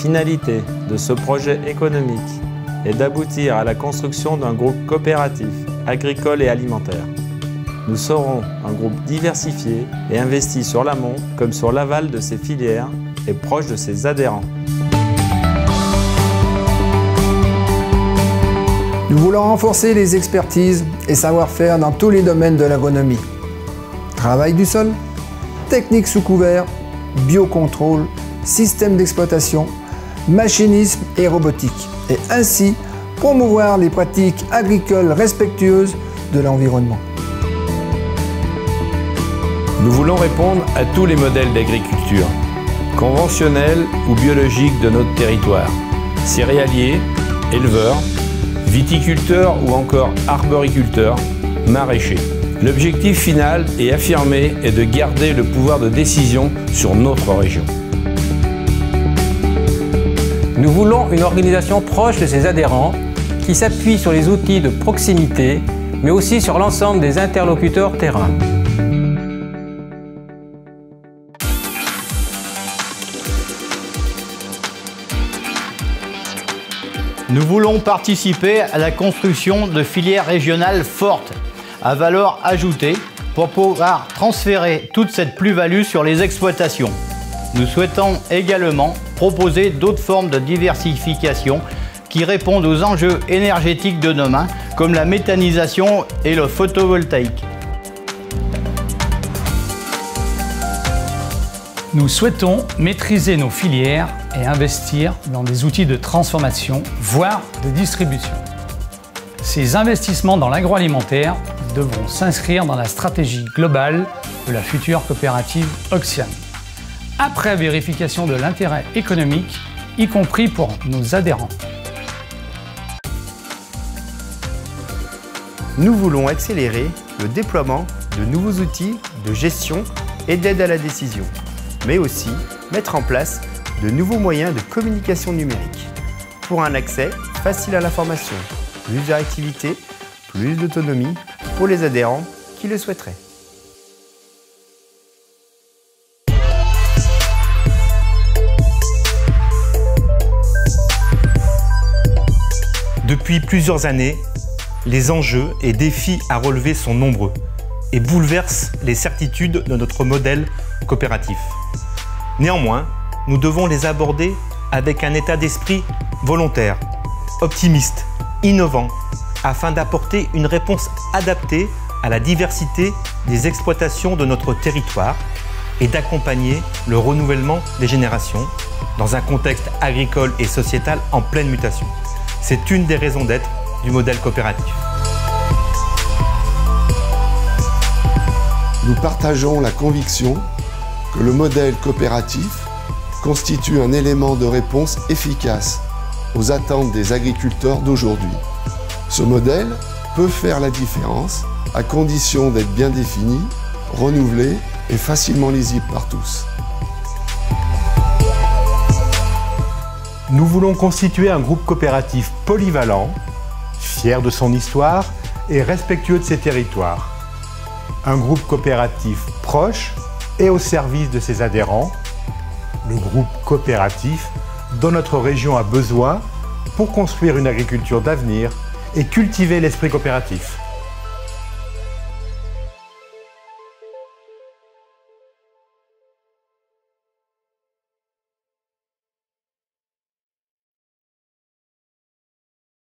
finalité de ce projet économique est d'aboutir à la construction d'un groupe coopératif, agricole et alimentaire. Nous serons un groupe diversifié et investi sur l'amont comme sur l'aval de ses filières et proche de ses adhérents. Nous voulons renforcer les expertises et savoir-faire dans tous les domaines de l'agronomie. Travail du sol, technique sous couvert, biocontrôle, système d'exploitation, machinisme et robotique. Et ainsi promouvoir les pratiques agricoles respectueuses de l'environnement. Nous voulons répondre à tous les modèles d'agriculture, conventionnels ou biologiques de notre territoire, céréaliers, éleveurs, viticulteurs ou encore arboriculteurs, maraîchers. L'objectif final et affirmé est de garder le pouvoir de décision sur notre région. Nous voulons une organisation proche de ses adhérents qui s'appuie sur les outils de proximité, mais aussi sur l'ensemble des interlocuteurs terrain. Nous voulons participer à la construction de filières régionales fortes, à valeur ajoutée, pour pouvoir transférer toute cette plus-value sur les exploitations. Nous souhaitons également proposer d'autres formes de diversification qui répondent aux enjeux énergétiques de demain, comme la méthanisation et le photovoltaïque. Nous souhaitons maîtriser nos filières et investir dans des outils de transformation, voire de distribution. Ces investissements dans l'agroalimentaire devront s'inscrire dans la stratégie globale de la future coopérative Oxiane, après vérification de l'intérêt économique, y compris pour nos adhérents. Nous voulons accélérer le déploiement de nouveaux outils de gestion et d'aide à la décision, mais aussi mettre en place de nouveaux moyens de communication numérique pour un accès facile à l'information, plus de réactivité, plus d'autonomie pour les adhérents qui le souhaiteraient. Depuis plusieurs années, les enjeux et défis à relever sont nombreux et bouleversent les certitudes de notre modèle coopératif. Néanmoins, nous devons les aborder avec un état d'esprit volontaire, optimiste, innovant, afin d'apporter une réponse adaptée à la diversité des exploitations de notre territoire et d'accompagner le renouvellement des générations dans un contexte agricole et sociétal en pleine mutation. C'est une des raisons d'être du modèle coopératif. Nous partageons la conviction que le modèle coopératif constitue un élément de réponse efficace aux attentes des agriculteurs d'aujourd'hui. Ce modèle peut faire la différence à condition d'être bien défini, renouvelé et facilement lisible par tous. Nous voulons constituer un groupe coopératif polyvalent, fier de son histoire et respectueux de ses territoires. Un groupe coopératif proche et au service de ses adhérents. Le groupe coopératif dont notre région a besoin pour construire une agriculture d'avenir et cultiver l'esprit coopératif.